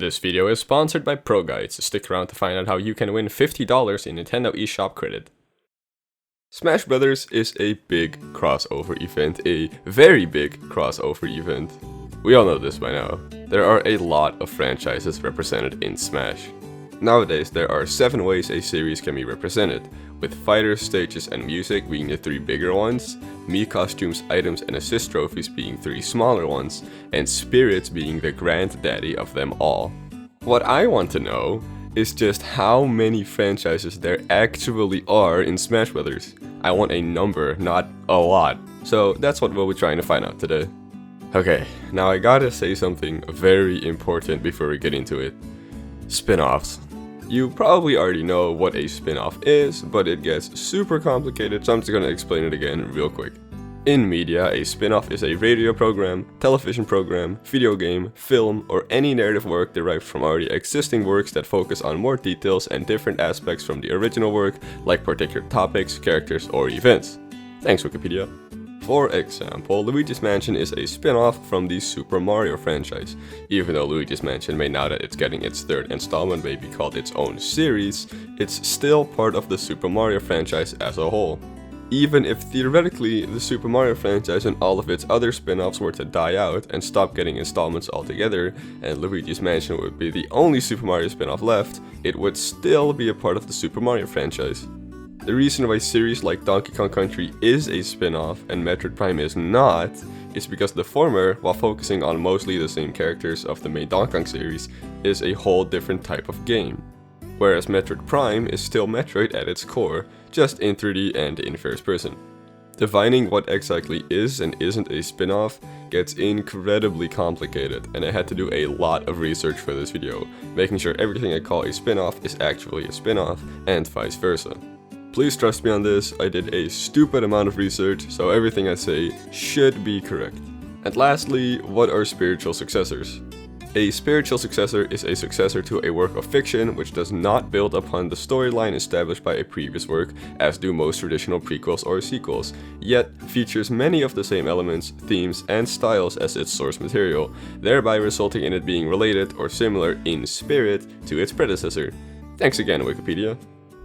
This video is sponsored by Pro Guides. Stick around to find out how you can win $50 in Nintendo eShop credit. Smash Brothers is a big crossover event, a very big crossover event. We all know this by now. There are a lot of franchises represented in Smash. Nowadays, there are 7 ways a series can be represented, with fighters, stages, and music being the 3 bigger ones, Mii costumes, items, and assist trophies being 3 smaller ones, and spirits being the granddaddy of them all. What I want to know is just how many franchises there actually are in Smash Brothers. I want a number, not a lot. So that's what we'll be trying to find out today. Okay, now I gotta say something very important before we get into it. Spinoffs. You probably already know what a spin-off is, but it gets super complicated, so I'm just gonna explain it again real quick. In media, a spin-off is a radio program, television program, video game, film, or any narrative work derived from already existing works that focus on more details and different aspects from the original work, like particular topics, characters, or events. Thanks, Wikipedia. For example, Luigi's Mansion is a spin-off from the Super Mario franchise. Even though Luigi's Mansion may, now that it's getting its 3rd installment, may be called its own series, it's still part of the Super Mario franchise as a whole. Even if theoretically the Super Mario franchise and all of its other spin-offs were to die out and stop getting installments altogether, and Luigi's Mansion would be the only Super Mario spin-off left, it would still be a part of the Super Mario franchise. The reason why series like Donkey Kong Country is a spin-off and Metroid Prime is not, is because the former, while focusing on mostly the same characters of the main Donkey Kong series, is a whole different type of game. Whereas Metroid Prime is still Metroid at its core, just in 3D and in first person. Defining what exactly is and isn't a spin-off gets incredibly complicated, and I had to do a lot of research for this video, making sure everything I call a spin-off is actually a spin-off, and vice versa. Please trust me on this, I did a stupid amount of research, so everything I say should be correct. And lastly, what are spiritual successors? A spiritual successor is a successor to a work of fiction which does not build upon the storyline established by a previous work, as do most traditional prequels or sequels, yet features many of the same elements, themes, and styles as its source material, thereby resulting in it being related or similar in spirit to its predecessor. Thanks again, Wikipedia.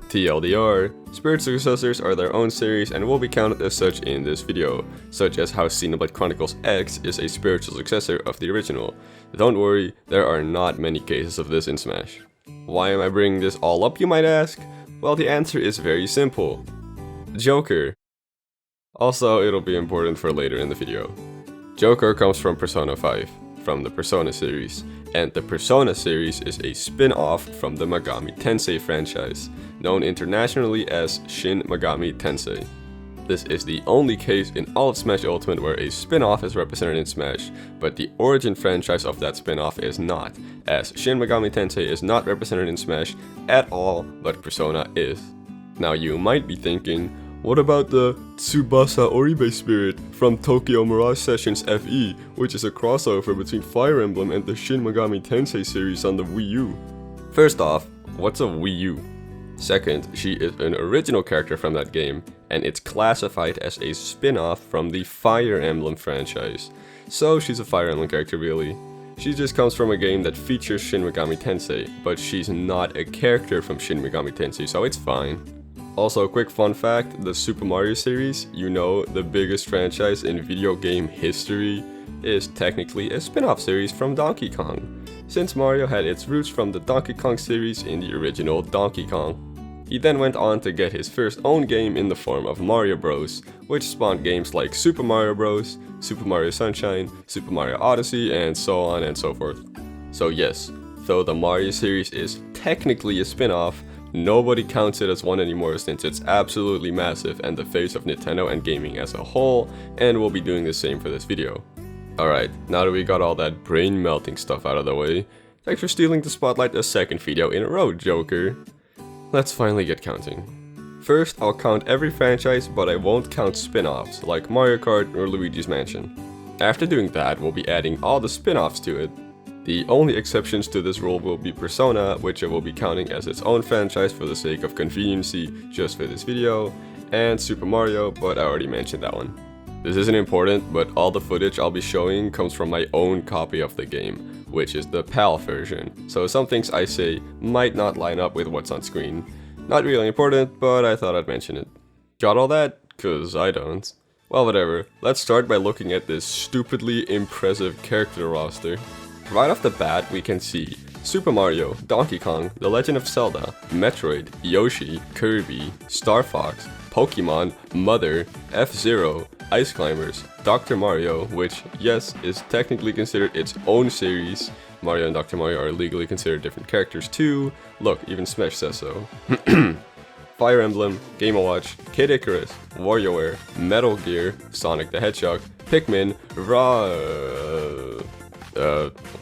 TLDR, spiritual successors are their own series and will be counted as such in this video, such as how Xenoblade Chronicles X is a spiritual successor of the original. Don't worry, there are not many cases of this in Smash. Why am I bringing this all up, you might ask? Well, the answer is very simple. Joker. Also, it'll be important for later in the video. Joker comes from Persona 5, from the Persona series, and the Persona series is a spin-off from the Megami Tensei franchise, known internationally as Shin Megami Tensei. This is the only case in all of Smash Ultimate where a spin-off is represented in Smash, but the origin franchise of that spin-off is not, as Shin Megami Tensei is not represented in Smash at all, but Persona is. Now you might be thinking, what about the Tsubasa Oribe spirit from Tokyo Mirage Sessions FE, which is a crossover between Fire Emblem and the Shin Megami Tensei series on the Wii U? First off, what's a Wii U? Second, she is an original character from that game, and it's classified as a spin-off from the Fire Emblem franchise. So she's a Fire Emblem character really. She just comes from a game that features Shin Megami Tensei, but she's not a character from Shin Megami Tensei, so it's fine. Also, a quick fun fact, the Super Mario series, you know, the biggest franchise in video game history, is technically a spin-off series from Donkey Kong, since Mario had its roots from the Donkey Kong series in the original Donkey Kong. He then went on to get his first own game in the form of Mario Bros, which spawned games like Super Mario Bros, Super Mario Sunshine, Super Mario Odyssey, and so on and so forth. So yes, though the Mario series is technically a spin-off, nobody counts it as one anymore since it's absolutely massive and the face of Nintendo and gaming as a whole, and we'll be doing the same for this video. Alright, now that we got all that brain melting stuff out of the way, thanks for stealing the spotlight a second video in a row, Joker. Let's finally get counting. First, I'll count every franchise, but I won't count spin-offs like Mario Kart or Luigi's Mansion. After doing that, we'll be adding all the spin-offs to it. The only exceptions to this rule will be Persona, which I will be counting as its own franchise for the sake of conveniency just for this video, and Super Mario, but I already mentioned that one. This isn't important, but all the footage I'll be showing comes from my own copy of the game, which is the PAL version, so some things I say might not line up with what's on screen. Not really important, but I thought I'd mention it. Got all that? Cause I don't. Well, whatever. Let's start by looking at this stupidly impressive character roster. Right off the bat, we can see Super Mario, Donkey Kong, The Legend of Zelda, Metroid, Yoshi, Kirby, Star Fox, Pokemon, Mother, F-Zero, Ice Climbers, Dr. Mario, which, yes, is technically considered its own series. Mario and Dr. Mario are legally considered different characters too. Look, even Smash says so. Fire Emblem, Game & Watch, Kid Icarus, WarioWare, Metal Gear, Sonic the Hedgehog, Pikmin,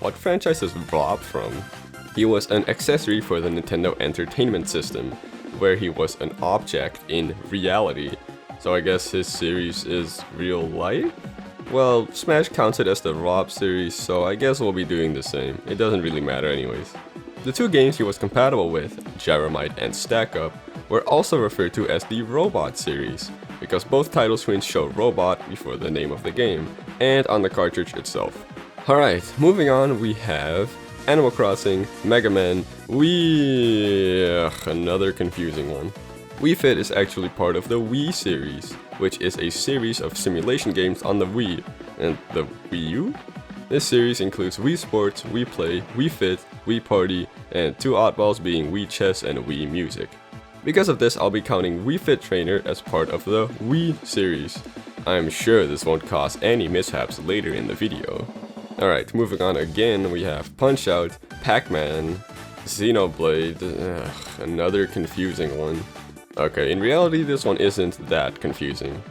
what franchise is Rob from? He was an accessory for the Nintendo Entertainment System, where he was an object in reality. So I guess his series is real life? Well, Smash counts it as the Rob series, so I guess we'll be doing the same. It doesn't really matter anyways. The two games he was compatible with, Gyromite and Stack Up, were also referred to as the Robot series, because both title screens show Robot before the name of the game, and on the cartridge itself. Alright, moving on, we have Animal Crossing, Mega Man, another confusing one. Wii Fit is actually part of the Wii series, which is a series of simulation games on the Wii and the Wii U? This series includes Wii Sports, Wii Play, Wii Fit, Wii Party, and two oddballs being Wii Chess and Wii Music. Because of this, I'll be counting Wii Fit Trainer as part of the Wii series. I'm sure this won't cause any mishaps later in the video. Alright, moving on again, we have Punch-Out, Pac-Man, Xenoblade, another confusing one. Okay, in reality this one isn't that confusing.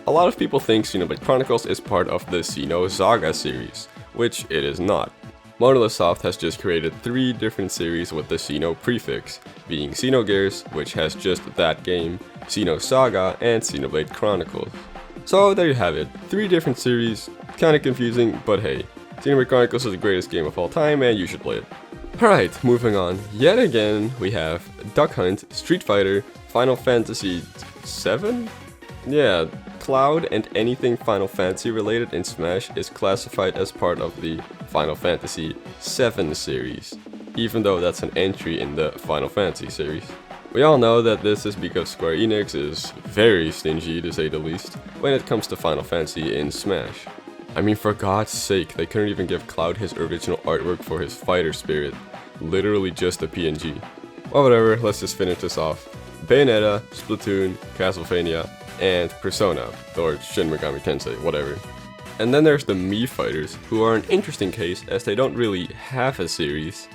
A lot of people think Xenoblade Chronicles is part of the Xenosaga series, which it is not. Monolith Soft has just created 3 different series with the Xeno prefix, being Xenogears, which has just that game, Xenosaga, and Xenoblade Chronicles. So there you have it, 3 different series, kinda confusing, but hey, Xenoblade Chronicles is the greatest game of all time and you should play it. Alright, moving on, yet again we have Duck Hunt, Street Fighter, Final Fantasy VII? Yeah, Cloud and anything Final Fantasy related in Smash is classified as part of the Final Fantasy VII series, even though that's an entry in the Final Fantasy series. We all know that this is because Square Enix is very stingy, to say the least, when it comes to Final Fantasy in Smash. I mean, for God's sake, they couldn't even give Cloud his original artwork for his fighter spirit, literally just a PNG. Well, whatever, let's just finish this off. Bayonetta, Splatoon, Castlevania, and Persona, or Shin Megami Tensei, whatever. And then there's the Mii fighters, who are an interesting case as they don't really have a series.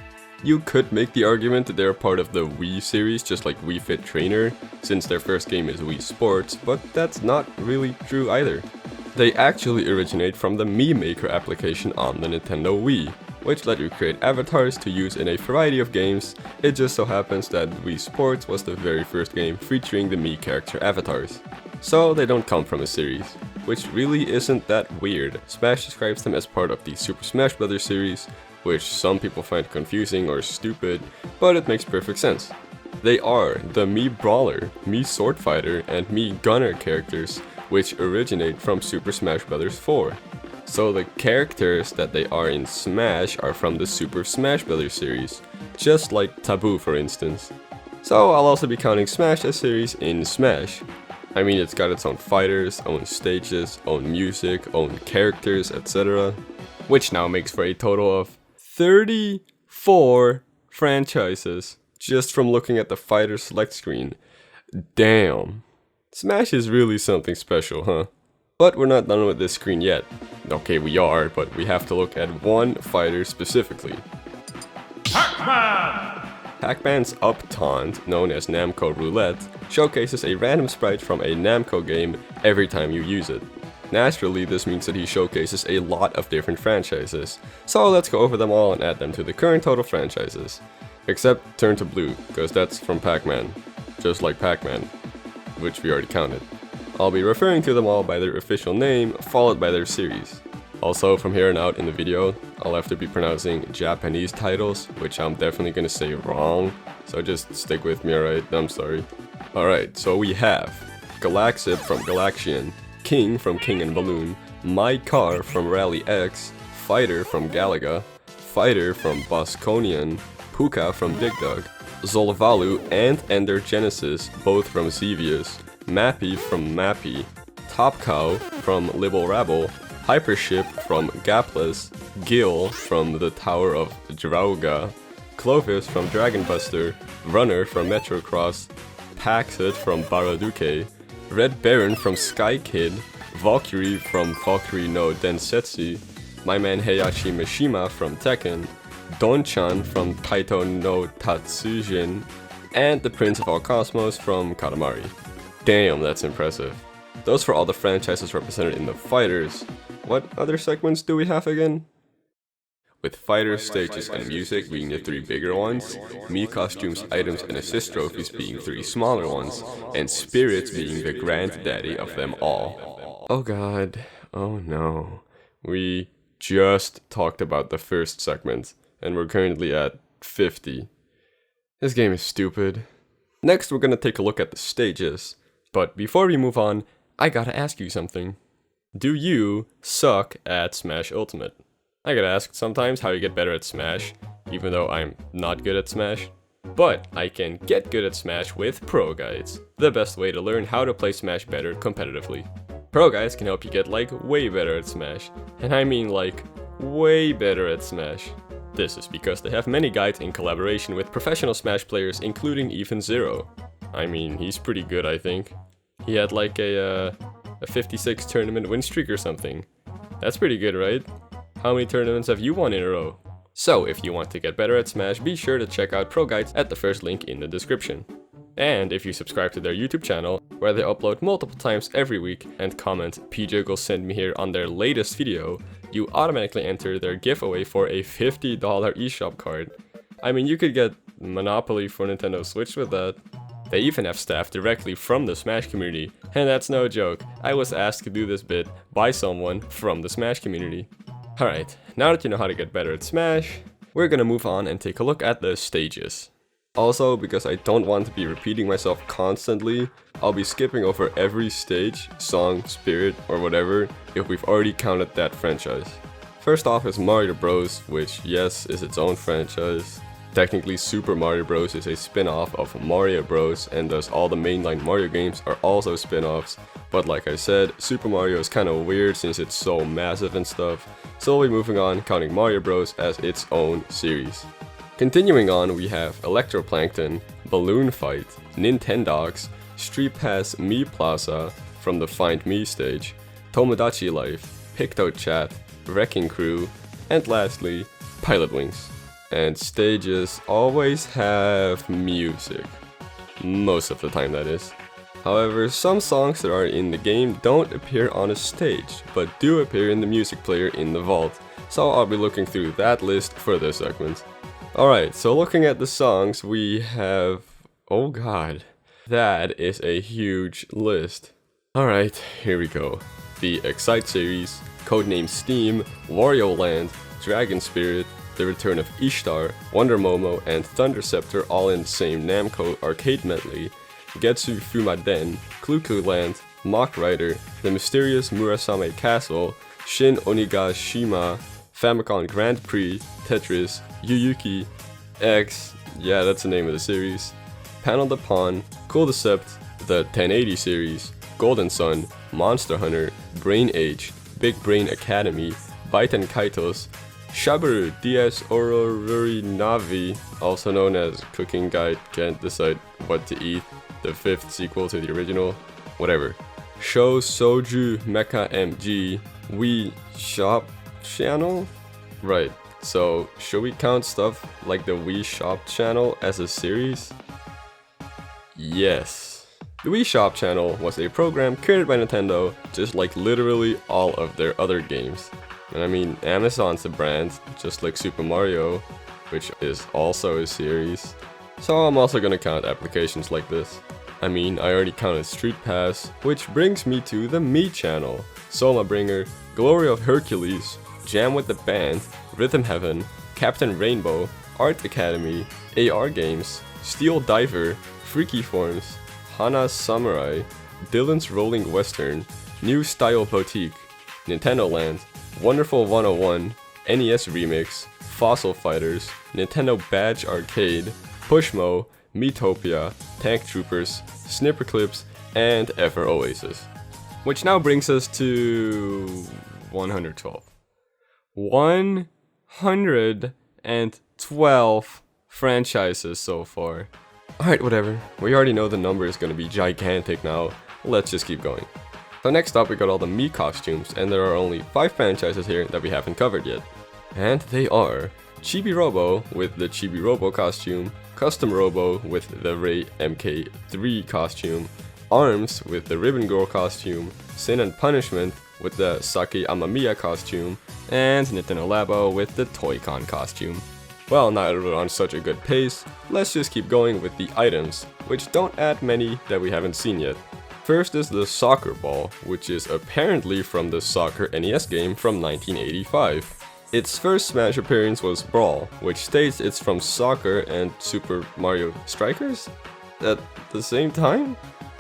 You could make the argument that they're part of the Wii series, just like Wii Fit Trainer, since their first game is Wii Sports, but that's not really true either. They actually originate from the Mii Maker application on the Nintendo Wii, which let you create avatars to use in a variety of games. It just so happens that Wii Sports was the very first game featuring the Mii character avatars. So they don't come from a series, which really isn't that weird. Smash describes them as part of the Super Smash Bros. Series, which some people find confusing or stupid, but it makes perfect sense. They are the Mii Brawler, Mii Sword Fighter, and Mii Gunner characters, which originate from Super Smash Bros. 4. So the characters that they are in Smash are from the Super Smash Bros. Series, just like Taboo for instance. So I'll also be counting Smash as series in Smash. I mean, it's got its own fighters, own stages, own music, own characters, etc. Which now makes for a total of 34 franchises, just from looking at the fighter select screen. Damn. Smash is really something special, huh? But we're not done with this screen yet. Okay, we are, but we have to look at one fighter specifically. Pac-Man! Pac-Man's up taunt, known as Namco Roulette, showcases a random sprite from a Namco game every time you use it. Naturally, this means that he showcases a lot of different franchises, so let's go over them all and add them to the current total franchises. Except Turn to Blue, because that's from Pac-Man, just like Pac-Man, which we already counted. I'll be referring to them all by their official name, followed by their series. Also, from here on out in the video, I'll have to be pronouncing Japanese titles, which I'm definitely gonna say wrong, so just stick with me, alright? I'm sorry. Alright, so we have Galaxip from Galaxian, King from King and Balloon, My Car from Rally X, Fighter from Galaga, Fighter from Bosconian, Puka from Dig Dug, Zolvalu and Ender Genesis, both from Xevious, Mappy from Mappy, Top Cow from Libble Rabble, Hypership from Gapless, Gil from the Tower of Drauga, Clovis from Dragon Buster, Runner from Metrocross, Paxit from Baraduke, Red Baron from Sky Kid, Valkyrie from Valkyrie no Densetsu, my man Heihachi Mishima from Tekken, Donchan from Taito no Tatsujin, and the Prince of All Cosmos from Katamari. Damn, that's impressive. Those for all the franchises represented in the fighters. What other segments do we have again? With fighters, stages, and music being the 3 bigger ones, Mii costumes, items, and assist trophies being 3 smaller ones, and spirits being the granddaddy of them all. Oh god, oh no. We just talked about the first segment, and we're currently at 50. This game is stupid. Next, we're gonna take a look at the stages. But before we move on, I gotta ask you something. Do you suck at Smash Ultimate? I get asked sometimes how you get better at Smash, even though I'm not good at Smash. But I can get good at Smash with Pro Guides, the best way to learn how to play Smash better competitively. Pro Guides can help you get like way better at Smash, and I mean like way better at Smash. This is because they have many guides in collaboration with professional Smash players, including even Zero. I mean, he's pretty good, I think. He had like a 56 tournament win streak or something. That's pretty good, right? How many tournaments have you won in a row? So, if you want to get better at Smash, be sure to check out Pro Guides at the first link in the description. And if you subscribe to their YouTube channel, where they upload multiple times every week and comment PJiggles sent me here on their latest video, you automatically enter their giveaway for a $50 eShop card. I mean, you could get Monopoly for Nintendo Switch with that. They even have staff directly from the Smash community, and that's no joke. I was asked to do this bit by someone from the Smash community. Alright, now that you know how to get better at Smash, we're gonna move on and take a look at the stages. Also, because I don't want to be repeating myself constantly, I'll be skipping over every stage, song, spirit, or whatever if we've already counted that franchise. First off is Mario Bros, which yes, is its own franchise. Technically, Super Mario Bros. Is a spin-off of Mario Bros. And thus all the mainline Mario games are also spin-offs. But like I said, Super Mario is kinda weird since it's so massive and stuff, so we'll be moving on, counting Mario Bros. As its own series. Continuing on, we have Electroplankton, Balloon Fight, Nintendogs, Street Pass Mii Plaza from the Find Me stage, Tomodachi Life, Picto Chat, Wrecking Crew, and lastly, Pilot Wings. And stages always have music. Most of the time, that is. However, some songs that are in the game don't appear on a stage, but do appear in the music player in the vault, so I'll be looking through that list for this segment. Alright, so looking at the songs, we have... oh god, that is a huge list. Alright, here we go. The Excite series, codename Steam, Wario Land, Dragon Spirit, The Return of Ishtar, Wonder Momo, and Thunder Scepter all in the same Namco arcade medley, Getsu Fumaden, Clue Land, Mock Rider, The Mysterious Murasame Castle, Shin Onigashima, Famicom Grand Prix, Tetris, Yuyuki, X, yeah that's the name of the series, Panel de Pawn, Cool Decept, the 1080 series, Golden Sun, Monster Hunter, Brain Age, Big Brain Academy, Baiten Kaitos, Shabaru DS Ororuri Navi, also known as Cooking Guide Can't Decide What to Eat, the 5th sequel to the original, whatever. Sho Soju Mecha MG, Wii Shop channel? Right, so should we count stuff like the Wii Shop channel as a series? Yes. The Wii Shop channel was a program created by Nintendo, just like literally all of their other games. And I mean, Amazon's a brand, just like Super Mario, which is also a series. So I'm also gonna count applications like this. I mean, I already counted Street Pass, which brings me to the Mii channel, Soma Bringer, Glory of Hercules, Jam with the Band, Rhythm Heaven, Captain Rainbow, Art Academy, AR Games, Steel Diver, Freaky Forms, Hana Samurai, Dylan's Rolling Western, New Style Boutique, Nintendo Land, Wonderful 101, NES Remix, Fossil Fighters, Nintendo Badge Arcade, Pushmo, Miitopia, Tank Troopers, Snipper Clips, and Ever Oasis. Which now brings us to 112. 112 franchises so far. Alright, whatever. We already know the number is gonna be gigantic now. Let's just keep going. So next up we got all the Mii costumes, and there are only 5 franchises here that we haven't covered yet. And they are Chibi Robo with the Chibi Robo costume, Custom Robo with the Ray MK3 costume, ARMS with the Ribbon Girl costume, Sin and Punishment with the Sake Amamiya costume, and Nintendo Labo with the Toy-Con costume. Well, now that we're on such a good pace, let's just keep going with the items, which don't add many that we haven't seen yet. First is the Soccer Ball, which is apparently from the Soccer NES game from 1985. Its first Smash appearance was Brawl, which states it's from Soccer and Super Mario Strikers? At the same time?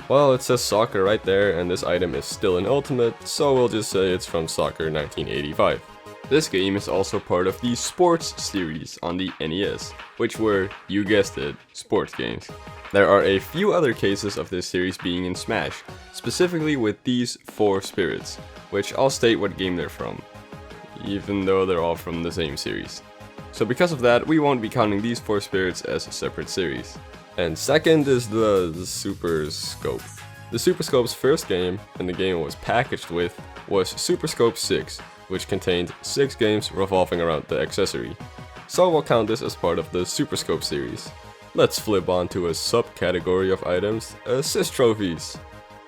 Well, it says Soccer right there, and this item is still in Ultimate, so we'll just say it's from Soccer 1985. This game is also part of the Sports series on the NES, which were, you guessed it, sports games. There are a few other cases of this series being in Smash, specifically with these 4 spirits, which I'll state what game they're from, even though they're all from the same series. So because of that, we won't be counting these 4 spirits as a separate series. And second is the Super Scope. The Super Scope's first game, and the game it was packaged with, was Super Scope 6, which contained 6 games revolving around the accessory. So we'll count this as part of the Super Scope series. Let's flip on to a subcategory of items, Assist Trophies,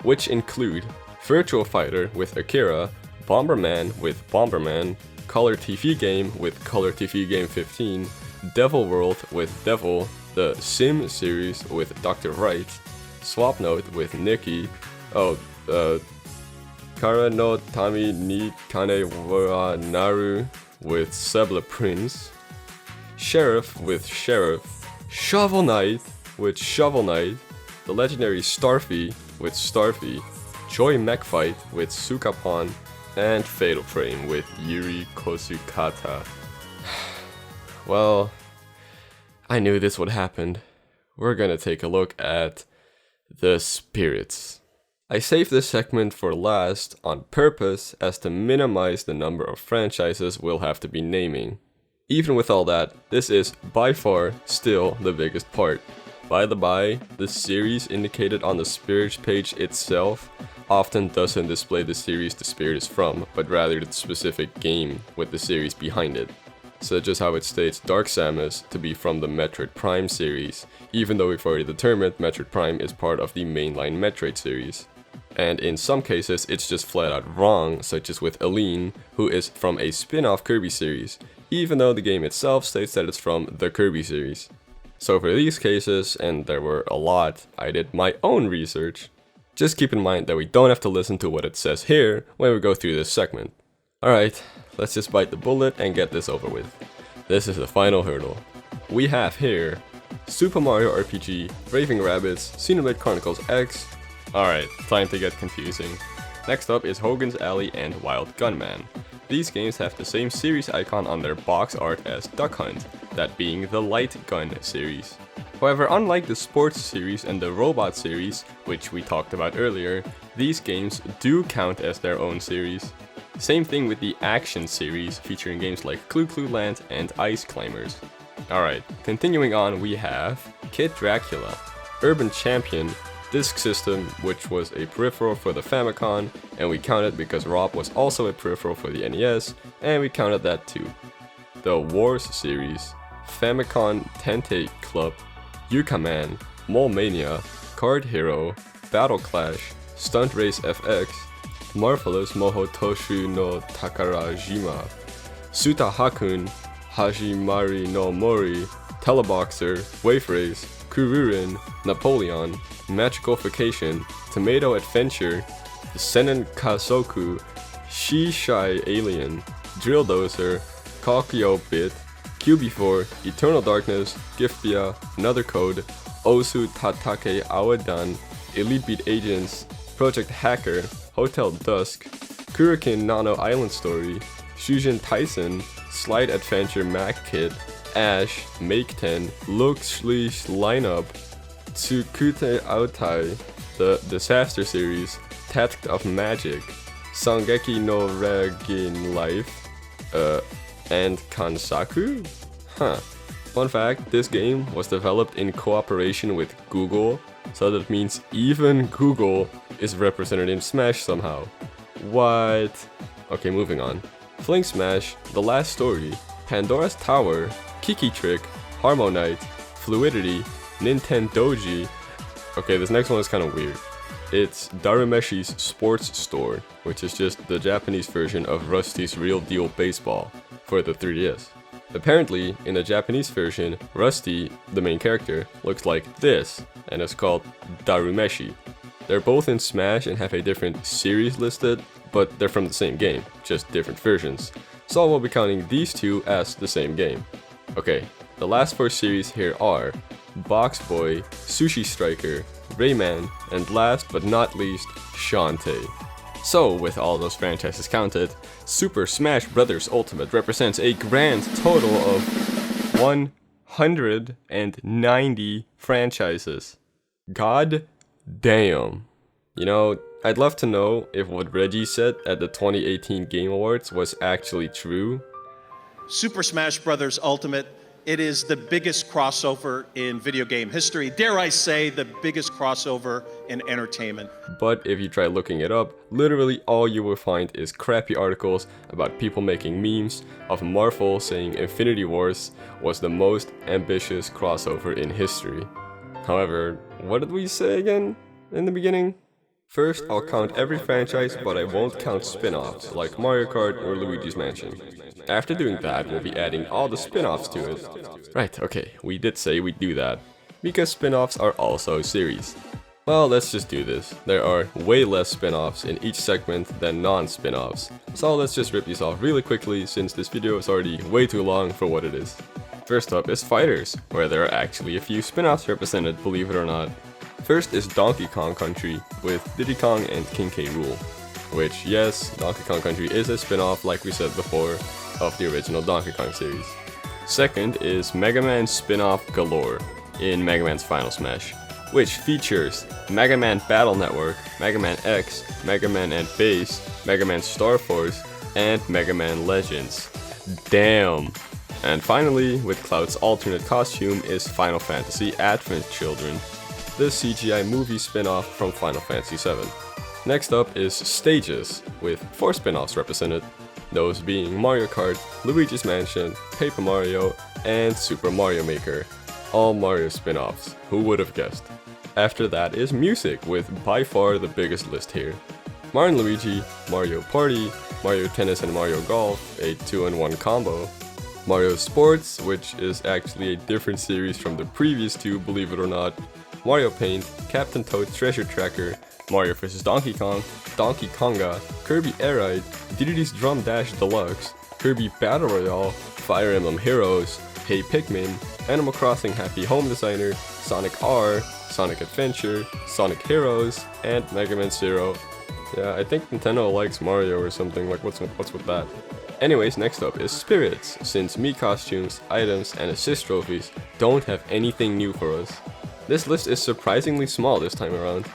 which include Virtual Fighter with Akira, Bomberman with Bomberman, Color TV Game with Color TV Game 15, Devil World with Devil, the Sim series with Dr. Wright, Swap Note with Nikki, Kara no Tami ni Kane wa Naru with Sebla Prince, Sheriff with Sheriff, Shovel Knight with Shovel Knight, the legendary Starfy with Starfy, Joy Mech Fight with Sukapon, and Fatal Frame with Yuri Kosukata. Well, I knew this would happen. We're gonna take a look at the spirits. I saved this segment for last on purpose as to minimize the number of franchises we'll have to be naming. Even with all that, this is by far still the biggest part. By the by, the series indicated on the spirits page itself often doesn't display the series the spirit is from, but rather the specific game with the series behind it. Such as how it states Dark Samus to be from the Metroid Prime series, even though we've already determined Metroid Prime is part of the mainline Metroid series. And in some cases it's just flat out wrong, such as with Aline, who is from a spin-off Kirby series, even though the game itself states that it's from the Kirby series. So for these cases, and there were a lot, I did my own research. Just keep in mind that we don't have to listen to what it says here when we go through this segment. Alright, let's just bite the bullet and get this over with. This is the final hurdle. We have here Super Mario RPG, Raving Rabbids, Xenoblade Chronicles X. Alright, time to get confusing. Next up is Hogan's Alley and Wild Gunman. These games have the same series icon on their box art as Duck Hunt, that being the Light Gun series. However, unlike the Sports series and the Robot series, which we talked about earlier, these games do count as their own series. Same thing with the Action series, featuring games like Clu Clu Land and Ice Climbers. Alright, continuing on, we have Kid Dracula, Urban Champion, Disk System, which was a peripheral for the Famicom, and we count it because Rob was also a peripheral for the NES, and we counted that too. The Wars series, Famicom Tente Club, Yukaman, Mole Mania, Card Hero, Battle Clash, Stunt Race FX, Marvelous Moho Toshu no Takarajima, Suta Hakun, Hajimari no Mori, Teleboxer, Wave Race, Kururin, Napoleon, Magical Vacation, Tomato Adventure, Senen Kasoku, Shishai Alien, Drill Dozer, Kokyo Bit, QB4, Eternal Darkness, Gifbia, Another Code, Osu Tatake Awadan, Elite Beat Agents, Project Hacker, Hotel Dusk, Kurikin Nano Island Story, Shujin Tyson, Slide Adventure Mac Kit, Ash, Make 10, Luxleash Lineup, Tsukute Autai, the Disaster Series, Task of Magic, Sangeki no Regin Life, and Kansaku? Huh. Fun fact, this game was developed in cooperation with Google, so that means even Google is represented in Smash somehow. What? Okay, moving on. Fling Smash, The Last Story, Pandora's Tower, Kiki Trick, Harmonite, Fluidity, Nintendoji. Okay, this next one is kind of weird. It's Darumeshi's Sports Store, which is just the Japanese version of Rusty's Real Deal Baseball for the 3DS. Apparently, in the Japanese version, Rusty, the main character, looks like this, and is called Darumeshi. They're both in Smash and have a different series listed, but they're from the same game, just different versions. So we'll be counting these two as the same game. Okay, the last 4 series here are Box Boy, Sushi Striker, Rayman, and last but not least, Shantae. So, with all those franchises counted, Super Smash Bros. Ultimate represents a grand total of 190 franchises. God damn. You know, I'd love to know if what Reggie said at the 2018 Game Awards was actually true. Super Smash Bros. Ultimate, it is the biggest crossover in video game history. Dare I say, the biggest crossover in entertainment. But if you try looking it up, literally all you will find is crappy articles about people making memes of Marvel saying Infinity Wars was the most ambitious crossover in history. However, what did we say again in the beginning? First, I'll count every franchise, but I won't count spin-offs like Mario Kart or Luigi's Mansion. After doing that, we'll be adding all the spin-offs to it. Right, okay, we did say we'd do that, because spin-offs are also series. Well, let's just do this. There are way less spin-offs in each segment than non-spin-offs, so let's just rip these off really quickly since this video is already way too long for what it is. First up is Fighters, where there are actually a few spin-offs represented, believe it or not. First is Donkey Kong Country, with Diddy Kong and King K. Rool. Which, yes, Donkey Kong Country is a spin-off, like we said before, of the original Donkey Kong series. Second is Mega Man spin-off galore in Mega Man's Final Smash, which features Mega Man Battle Network, Mega Man X, Mega Man and Base, Mega Man Star Force, and Mega Man Legends. Damn! And finally, with Cloud's alternate costume is Final Fantasy Advent Children, the CGI movie spin-off from Final Fantasy VII. Next up is Stages, with 4 spin-offs represented, those being Mario Kart, Luigi's Mansion, Paper Mario, and Super Mario Maker, all Mario spin-offs, who would have guessed. After that is Music, with by far the biggest list here. Mario & Luigi, Mario Party, Mario Tennis and Mario Golf, a 2-in-1 combo, Mario Sports, which is actually a different series from the previous 2, believe it or not, Mario Paint, Captain Toad Treasure Tracker, Mario vs. Donkey Kong, Donkey Konga, Kirby Air Ride, Diddy's Drum Dash Deluxe, Kirby Battle Royale, Fire Emblem Heroes, Hey Pikmin, Animal Crossing Happy Home Designer, Sonic R, Sonic Adventure, Sonic Heroes, and Mega Man Zero. Yeah, I think Nintendo likes Mario or something, like what's with that? Anyways, next up is Spirits, since Mii costumes, items, and assist trophies don't have anything new for us. This list is surprisingly small this time around.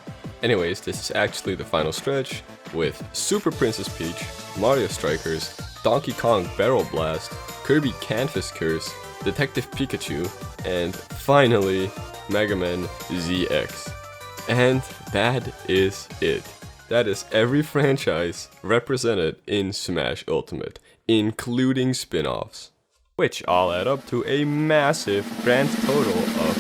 Anyways, this is actually the final stretch, with Super Princess Peach, Mario Strikers, Donkey Kong Barrel Blast, Kirby Canvas Curse, Detective Pikachu, and finally, Mega Man ZX. And that is it. That is every franchise represented in Smash Ultimate, including spin-offs, which all add up to a massive grand total of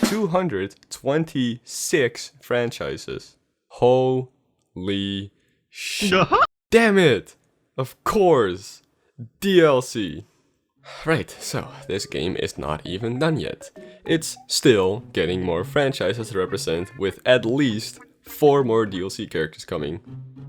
226 franchises. Holy shit. Damn it! Of course! DLC. Right, so this game is not even done yet. It's still getting more franchises to represent, with at least 4 more DLC characters coming.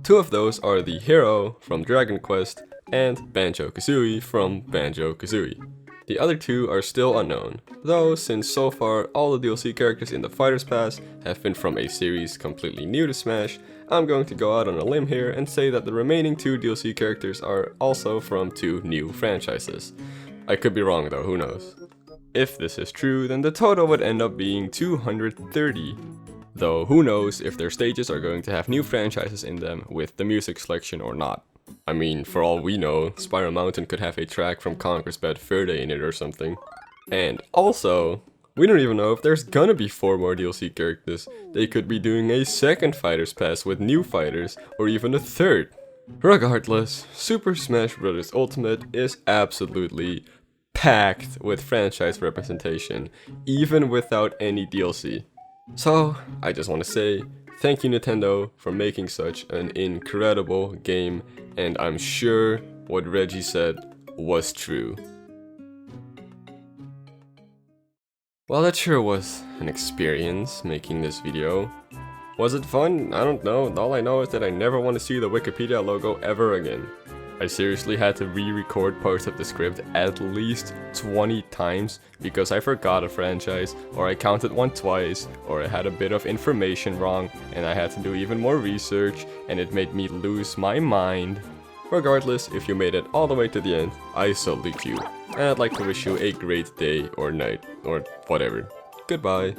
2 of those are the Hero from Dragon Quest and Banjo-Kazooie from Banjo-Kazooie. The other 2 are still unknown, though since so far all the DLC characters in the Fighters Pass have been from a series completely new to Smash, I'm going to go out on a limb here and say that the remaining 2 DLC characters are also from 2 new franchises. I could be wrong though, who knows. If this is true, then the total would end up being 230. Though who knows if their stages are going to have new franchises in them with the music selection or not. I mean, for all we know, Spiral Mountain could have a track from Conquer's Bad Verde in it or something. And also, we don't even know if there's gonna be 4 more DLC characters. They could be doing a second Fighters Pass with new fighters, or even a third. Regardless, Super Smash Bros. Ultimate is absolutely packed with franchise representation, even without any DLC. So, I just want to say, thank you Nintendo for making such an incredible game, and I'm sure what Reggie said was true. Well, that sure was an experience making this video. Was it fun? I don't know. All I know is that I never want to see the Wikipedia logo ever again. I seriously had to re-record parts of the script at least 20 times because I forgot a franchise, or I counted one twice, or I had a bit of information wrong and I had to do even more research and it made me lose my mind. Regardless, if you made it all the way to the end, I salute you. And I'd like to wish you a great day or night or whatever. Goodbye.